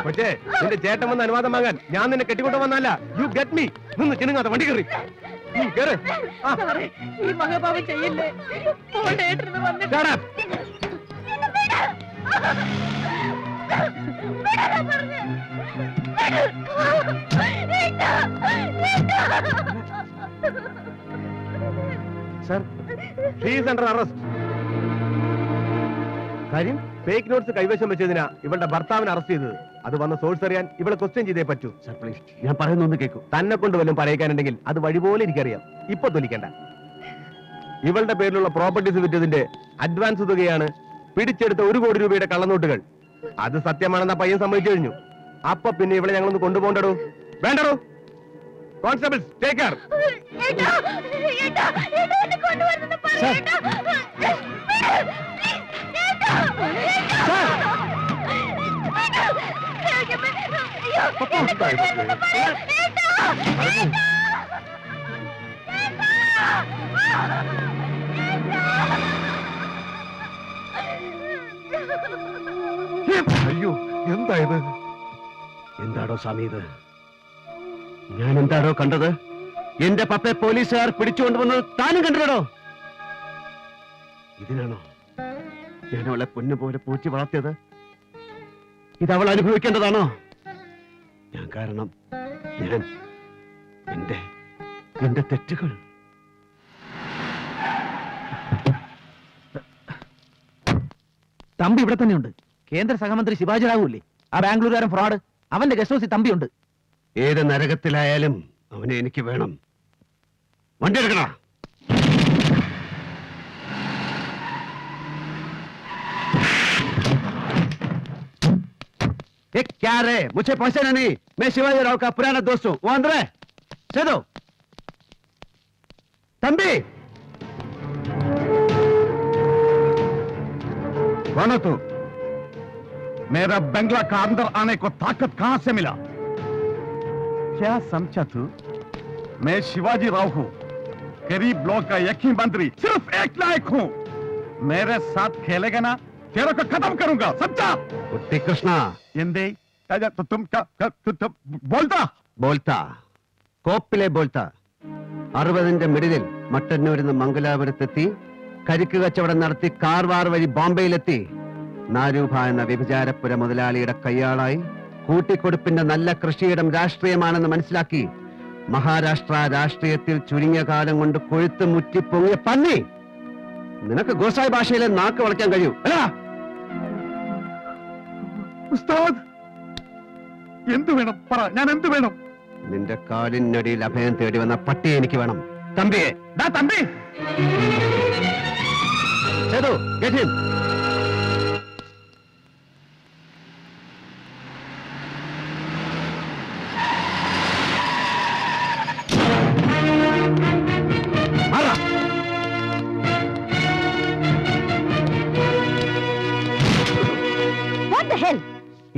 പക്ഷേ നിന്റെ ചേട്ടൻ വന്ന് അനുവാദം വാങ്ങാൻ ഞാൻ നിന്നെ കെട്ടിക്കൊണ്ട് വന്നല്ല. You get me. നിന്ന് ചിനുങ്ങാതെ വണ്ടി കയറി ഈ മഹാഭാവം ചെയ്യില്ലേ? Sir, she is under arrest. കാര്യം ഫേക്ക് നോട്ട്സ് കൈവശം വെച്ചതിനാ ഇവളുടെ ഭർത്താവിനെ അറസ്റ്റ് ചെയ്തത്. അത് വന്ന സോഴ്സ് അറിയാൻ ഇവളെ ക്വസ്റ്റ്യൻ ചെയ്തേ പറ്റൂ. സർ പ്ലീസ്, ഞാൻ പറയുന്നൊന്ന് കേൾക്കൂ. തന്നെ കൊണ്ട് വല്ലതും പറയിക്കാനുണ്ടെങ്കിൽ അത് വഴി പോലെ എനിക്കറിയാം. ഇപ്പൊ തൊലിക്കണ്ട. ഇവളുടെ പേരിലുള്ള പ്രോപ്പർട്ടീസ് വിറ്റതിന്റെ അഡ്വാൻസ് തുകയാണ് പിടിച്ചെടുത്ത 1 കോടി രൂപയുടെ കള്ളനോട്ടുകൾ. അത് സത്യമാണെന്ന പയ്യൻ സമ്മതിച്ചു കഴിഞ്ഞു. അപ്പൊ പിന്നെ ഇവളെ ഞങ്ങളൊന്ന് കൊണ്ടുപോകണ്ടോ? വേണ്ടോ? Constables take care. അയ്യോ, എന്തായത്? എന്താടോ സ്വാമി ഇത്? ഞാൻ എന്താടോ കണ്ടത്? എന്റെ പപ്പയെ പോലീസുകാർ പിടിച്ചുകൊണ്ടുവന്നത് താനും കണ്ടില്ലടോ? ഇതിനാണോ ഞാൻ അവളെ പൊന്നുപോലെ പൂച്ചി വളർത്തിയത്? ഇതവൾ അനുഭവിക്കേണ്ടതാണോ? ഞാൻ കാരണം, ഞാൻ എന്റെ തെറ്റുകൾ. തമ്പി ഇവിടെ തന്നെയുണ്ട്. കേന്ദ്ര സഹമന്ത്രി ശിവാജി റാവു ആ ബാംഗ്ലൂരുകാരൻ ഫ്രോഡ്, അവന്റെ ഗസ്റ്റ് ഹൗസിൽ തമ്പിയുണ്ട്. ഏത് നരകത്തിലായാലും അവനെ എനിക്ക് വേണം. വണ്ടി എടുക്കണ. क्या रे? मुझे पहचाना नहीं? मैं शिवाजी राव का पुराना दोस्त हूं. वो अंदर है. चलो तंबी. कौन हो तू? मेरा बंगला का अंदर आने को ताकत कहां से मिला? क्या समझा तू? मैं शिवाजी राव हूं, गरीब ब्लॉक का एक ही मंत्री, सिर्फ एक लायक हूं. मेरे साथ खेलेगा ना, तेरे को खत्म करूंगा. समझा? कुत्ते कृष्णा. എന്തേ तुम बोलता बोलता കോപ്പിലെ ബോൾത്ത. 60ന്റെ മിഡിലിൽ മട്ടന്നൂരിൽ നിന്ന് മംഗലാപുരത്തെത്തി കരിക്ക് കച്ചവടം നടത്തി കാർവാർ വഴി ബോംബെയിലെത്തി നാരൂഭ എന്ന വ്യഭിചാരപ്പുര മുതലാളിയുടെ കയ്യാളായി കൂട്ടിക്കൊടുപ്പിന്റെ നല്ല കൃഷിയിടം രാഷ്ട്രീയമാണെന്ന് മനസ്സിലാക്കി മഹാരാഷ്ട്ര രാഷ്ട്രീയത്തിൽ ചുരുങ്ങിയ കാലം കൊണ്ട് കൊഴുത്ത് മുറ്റി പൊങ്ങിയ പന്നി. നിനക്ക് ഗോസായി ഭാഷയിലെ നാക്ക് വളയ്ക്കാൻ കഴിയൂ അല്ല? ഉസ്താദ്, എന്തു വേണം പറ, ഞാൻ എന്തു വേണം? നിന്റെ കാലിനടിയിൽ അഭയം തേടി വന്ന പട്ടിയെ എനിക്ക് വേണം. തമ്പിയെ. Thampi, get him.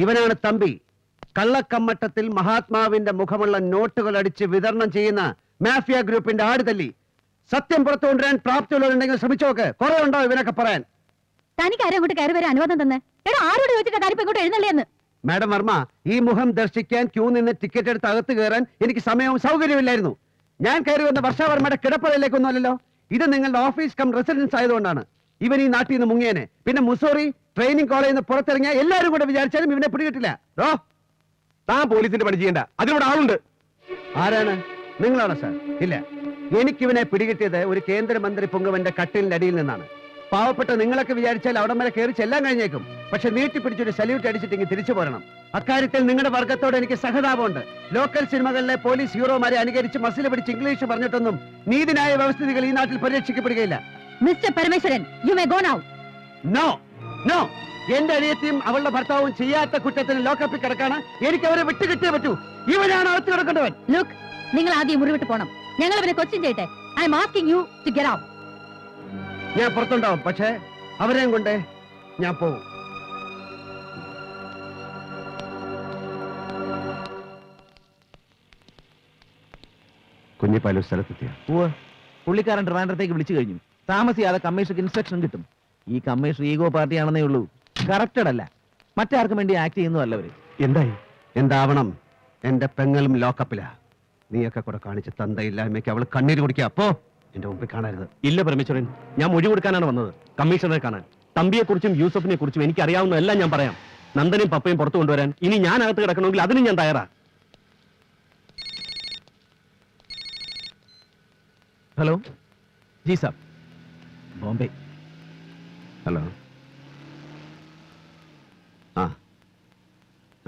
ഇവനാണ് തമ്പി. കള്ളക്കമ്മട്ടത്തിൽ മഹാത്മാവിന്റെ മുഖമുള്ള നോട്ടുകൾ അടിച്ച് വിതരണം ചെയ്യുന്ന മാഫിയ ഗ്രൂപ്പിന്റെ ആടുതല്ലി. സത്യം പുറത്തു കൊണ്ടുവരാൻ പ്രാപ്തിയുള്ളവരുണ്ടെങ്കിൽ ശ്രമിച്ചോക്ക്. കുറെ ഉണ്ടോ ഇവനൊക്കെ പറയാൻ? തനിക്ക് ആരും അങ്ങോട്ട് കയറി വരാൻ അനുവാദം തന്നെ? എടാ, ആരോട് ചോദിച്ചിട്ട് കാര്യം ഇങ്ങോട്ട് എഴുന്നള്ളിയെന്ന്? മാഡം വർമ്മ, ഈ മുഖം ദർശിക്കാൻ ക്യൂ നിന്ന് ടിക്കറ്റ് എടുത്ത് അകത്ത് കയറാൻ എനിക്ക് സമയവും സൗകര്യമില്ലായിരുന്നു. ഞാൻ കയറി വന്ന വർഷാവർമ്മയുടെ കിടപ്പറയിലേക്കൊന്നുമല്ലല്ലോ. ഇത് നിങ്ങളുടെ ഓഫീസ് കം റെസിഡൻസ് ആയതുകൊണ്ടാണ്. ഇവൻ ഈ നാട്ടിൽ നിന്ന് മുങ്ങിയനെ. പിന്നെ മുസോറി ട്രെയിനിങ് കോളേജിൽ നിന്ന് പുറത്തിറങ്ങിയ എല്ലാവരും കൂടെ വിചാരിച്ചാലും ഇവനെ പിടികിട്ടില്ല. താൻ പോലീസിന്റെ പണി ചെയ്യണ്ട, അതിനോട് ആളുണ്ട്. ആരാണ്? നിങ്ങളാണോ സാർ? ഇല്ല, എനിക്കിവനെ പിടികിട്ടിയത് ഒരു കേന്ദ്രമന്ത്രി പൊങ്ങുവന്റെ കട്ടിലിന്റെ അടിയിൽ നിന്നാണ്. പാവപ്പെട്ട നിങ്ങളൊക്കെ വിചാരിച്ചാൽ അവിടെ വരെ കയറി ചെല്ലാൻ കഴിഞ്ഞേക്കും. പക്ഷെ നീട്ടിപ്പിടിച്ചൊരു സല്യൂട്ട് അടിച്ചിട്ടെങ്കിൽ തിരിച്ചു പോരണം. അക്കാര്യത്തിൽ നിങ്ങളുടെ വർഗത്തോട് എനിക്ക് സഹതാപമുണ്ട്. ലോക്കൽ സിനിമകളിലെ പോലീസ് ഹീറോമാരെ അനുകരിച്ച് മസിൽ പിടിച്ച് ഇംഗ്ലീഷ് പറഞ്ഞിട്ടൊന്നും നീതിന്യായ വ്യവസ്ഥിതികൾ ഈ നാട്ടിൽ പരിരക്ഷിക്കപ്പെടുകയില്ല. Mister Parameswaran, you may go now. No no, എന്റെ അനിയത്തിയും അവളുടെ ഭർത്താവും ചെയ്യാത്ത കുറ്റത്തിന് ലോക്കപ്പിൽ കിടക്കാണ്. എനിക്ക് അവരെ വിട്ടുകിട്ടേ പറ്റൂ. ഇവനാണ് അകത്ത് കിടക്കേണ്ടവൻ. ലുക്ക്, നിങ്ങൾ ആദ്യം മുറിവിട്ട് പോണം. ഞങ്ങൾ അവരെ ക്വസ്റ്റ്യൻ ചെയ്യട്ടെ. I am asking you to get out. ഞാൻ പുറത്തുണ്ടാവും, പക്ഷേ അവരെയും കൊണ്ട് ഞാൻ പോകും. കുഞ്ഞിപ്പാലൂർ സ്ഥലത്തെത്തിയ പുള്ളിക്കാരൻ ട്രിവാൻഡ്രത്തേക്ക് വിളിച്ചു കഴിഞ്ഞു. താമസിയാതെ കമ്മീഷണർക്ക് ഇൻസ്ട്രക്ഷൻ കിട്ടും. ഈ കമ്മീഷണർ ഈഗോ പാർട്ടിയാണെന്നേ ഉള്ളൂ, കറക്റ്റഡ് അല്ല. മറ്റാർക്കും വേണ്ടി ആക്ട് ചെയ്യുന്നതല്ല അവര്. എന്തായി? എന്താവണം? എന്റെ പെങ്ങളും ലോക്കപ്പിലാ. നീയൊക്കെ കൂടെ കാണിച്ച് തന്തയില്ലായ്മയ്ക്ക് അവൾ കണ്ണീര് കുടിക്കുക. അപ്പോ എന്റെ മുമ്പിൽ കാണരുത്. ഇല്ല പരമേശ്വരൻ, ഞാൻ മൊഴി കൊടുക്കാനാണ് വന്നത്, കമ്മീഷണറെ കാണാൻ. തമ്പിയെ കുറിച്ചും യൂസഫിനെ കുറിച്ചും എനിക്ക് അറിയാവുന്നതെല്ലാം ഞാൻ പറയാം. നന്ദനും പപ്പയും പുറത്തു കൊണ്ടുവരാൻ ഇനി ഞാൻ അകത്ത് കിടക്കണമെങ്കിൽ അതിനും ഞാൻ തയ്യാറാ. ഹലോ ജി സാബ്, ബോംബെ. ഹലോ. ആ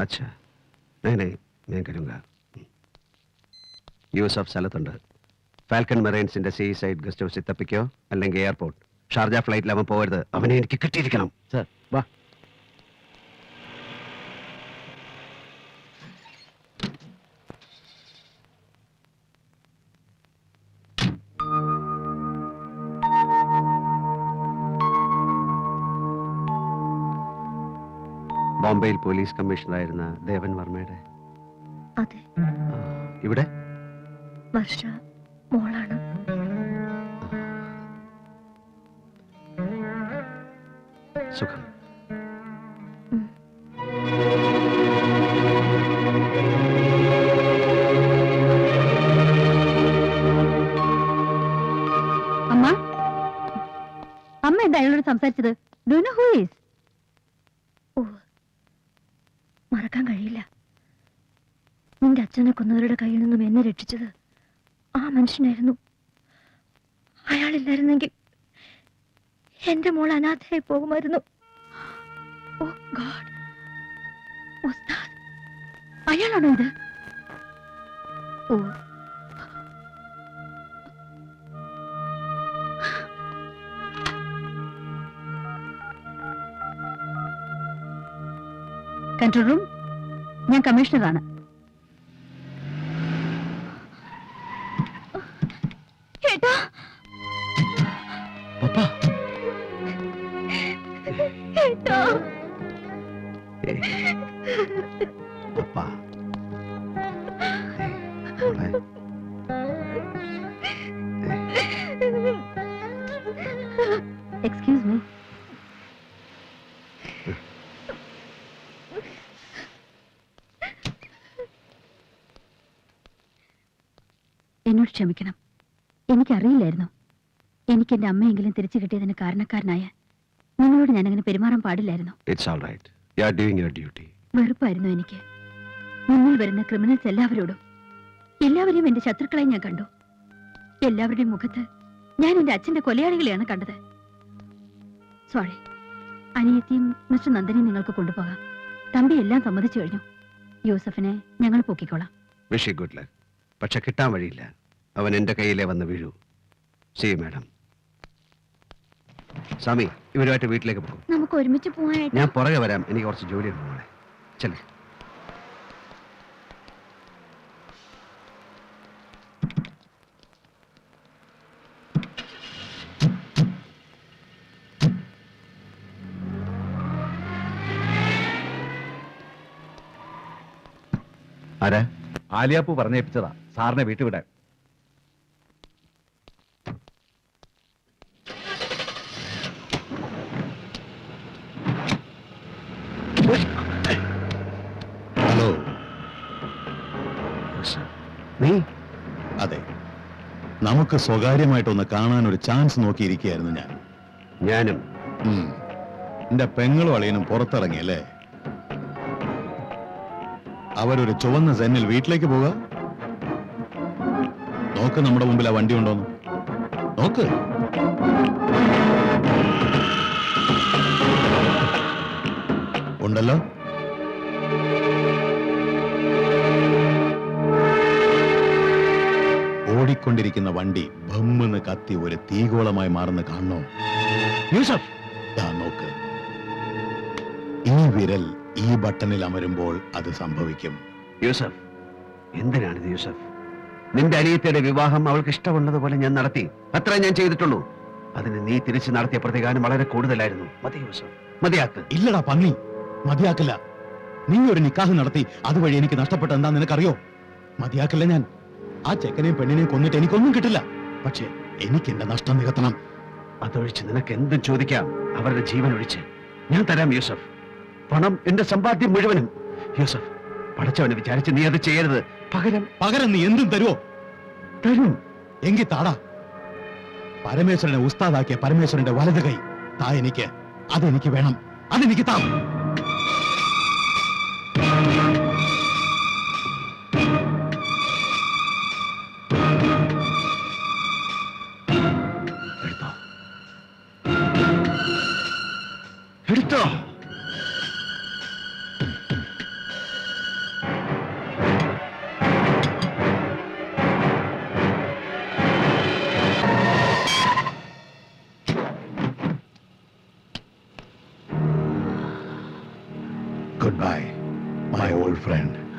അച്ഛാ, ഞാൻ കരുങ്ക. യൂസഫ് സ്ഥലത്തുണ്ട്. ഫാൽക്കൺ മെറൈൻസിന്റെ സീ സൈഡ് ഗസ്റ്റ് ഹൗസിൽ തപ്പിക്കോ, അല്ലെങ്കിൽ എയർപോർട്ട്. ഷാർജ ഫ്ലൈറ്റിൽ അവൻ പോകരുത്. അവനെ എനിക്ക് കിട്ടിയിരിക്കണം. സർ വാ. ബോംബെയിൽ പോലീസ് കമ്മീഷണറായിരുന്ന ദേവൻ വർമ്മയുടെ. അതെ, ഇവിടെ വർഷ മോളാണ്. സുഖം. അമ്മ, അമ്മ എന്താ അയാളോട് സംസാരിച്ചത്? Do you know who is? ഓ, മറക്കാൻ കഴിയില്ല. നിന്റെ അച്ഛനെ കൊന്നവരുടെ കയ്യിൽ നിന്നും എന്നെ രക്ഷിച്ചത് ആ മനുഷ്യനായിരുന്നു. അയാളില്ലായിരുന്നെങ്കിൽ എന്റെ മോൾ അനാഥയായി പോകുമായിരുന്നു. ഓ ഗോഡ്, ഉസ്താദ് അയാളാണോ ഇത്? ഓ, കൺട്രോൾ റൂം, ഞാൻ കമ്മീഷണറാണ്. ഏട്ടാ, ഏട്ടാ, പപ്പാ. മോളെ. Excuse me. എന്നോട് ക്ഷമിക്കണം, എനിക്കറിയില്ലായിരുന്നു. എനിക്ക് എന്റെ അമ്മയെങ്കിലും തിരിച്ചു കിട്ടിയതിന് കാരണക്കാരനായ നിങ്ങളോട് ഞാൻ അങ്ങനെ പെരുമാറാൻ പാടില്ലായിരുന്നു. It's all right. You are doing your duty. വെറുപ്പായിരുന്നു എനിക്ക്. മുന്നിൽ വരുന്ന ക്രിമിനൽസ് എല്ലാവരെയും എന്റെ ശത്രുക്കളെ ഞാൻ കണ്ടു. എല്ലാവരുടെയും മുഖത്ത് ഞാൻ എന്റെ അച്ഛന്റെ കൊലയാളികളെയാണ് കണ്ടത്. സോറി. അനിയത്തിയും മിസ്റ്റർ നന്ദനെയും നിങ്ങൾക്ക് കൊണ്ടുപോകാം. തമ്പി എല്ലാം സമ്മതിച്ചു കഴിഞ്ഞു. യൂസഫിനെ ഞങ്ങൾ പൊക്കിക്കോളാം. Wish you good luck. പക്ഷെ കിട്ടാൻ വഴിയില്ല. അവൻ എന്റെ കയ്യിലേ വന്ന് വീഴൂ. See you, madam. സ്വാമി, ഇവരുമായിട്ട് വീട്ടിലേക്ക് പോകും. നമുക്ക് ഒരുമിച്ച് പോവാനായിട്ട്. ഞാൻ പുറകെ വരാം, എനിക്ക് കുറച്ച് ജോലിയുണ്ട് മോളെ. ചെല്ലേ. ആരാ? ആലിയാപ്പു പറഞ്ഞേപ്പിച്ചതാ സാറിനെ വീട്ടിൽ വിടാൻ. ഹലോ. നീ? അതെ, നമുക്ക് സ്വകാര്യമായിട്ടൊന്ന് കാണാൻ ഒരു ചാൻസ് നോക്കിയിരിക്കുകയായിരുന്നു ഞാൻ. ഞാനും. എന്റെ പെങ്ങളും അളിയനും പുറത്തിറങ്ങിയല്ലേ? അവരൊരു ചുവന്ന സെന്നിൽ വീട്ടിലേക്ക് പോകാം. നോക്ക്, നമ്മുടെ മുമ്പിൽ ആ വണ്ടി ഉണ്ടോന്ന് നോക്ക്. ഉണ്ടല്ലോ. ഓടിക്കൊണ്ടിരിക്കുന്ന വണ്ടി ഭമ്മെന്ന് കത്തി ഒരു തീഗോളമായി മാറുന്ന കാണണോ? യൂസഫ്, ദാ നോക്ക്. ഈ വിരൽ ഈ ബട്ടണിൽ അമരുമ്പോൾ അത് സംഭവിക്കും. യൂസഫ്, എന്തിനാണിത് യൂസഫ്? നിന്റെ അനിയത്തിയുടെ വിവാഹം അവൾക്ക് ഇഷ്ടമുള്ളതുപോലെ ഞാൻ നടത്തി. അത്രേ ഞാൻ ചെയ്തിട്ടുള്ളൂ. അതിന് നീ തിരിച്ചു നടത്തിയ പ്രതികാരം വളരെ കൂടുതലായിരുന്നു. മതി യൂസഫ്, മതിയാക്ക്. ഇല്ലടാ പന്നി, മതിയാക്കില്ല. നീ ഒരു നിക്കാഹ് നടത്തി, അതുവഴി എനിക്ക് നഷ്ടപ്പെട്ട എന്താ നിനക്കറിയോ? മതിയാക്കില്ല ഞാൻ. ആ ചെക്കനെയും പെണ്ണിനെയും കൊന്നിട്ട് എനിക്കൊന്നും കിട്ടില്ല. പക്ഷേ എനിക്ക് എന്റെ നഷ്ടം നികത്തണം. അതൊഴിച്ച് നിനക്ക് എന്തും ചോദിക്കാം, അവരുടെ ജീവൻ ഒഴിച്ച്. ഞാൻ തരാം യൂസഫ്. പണം എന്റെ സമ്പാദ്യം മുഴുവനും. യൂസഫ്, പടച്ചവനെ വിചാരിച്ച് നീ അത് ചെയ്യരുത്. പകരം നീ എന്തും തരുമോ? തരും. എങ്കിൽ താടാ. പരമേശ്വരനെ ഉസ്താദാക്കിയ പരമേശ്വരന്റെ വലത് കൈ താ എനിക്ക്. അതെനിക്ക് വേണം. അതെനിക്ക് താ. എടുത്തോ. എടുത്തോ. Goodbye, my old friend.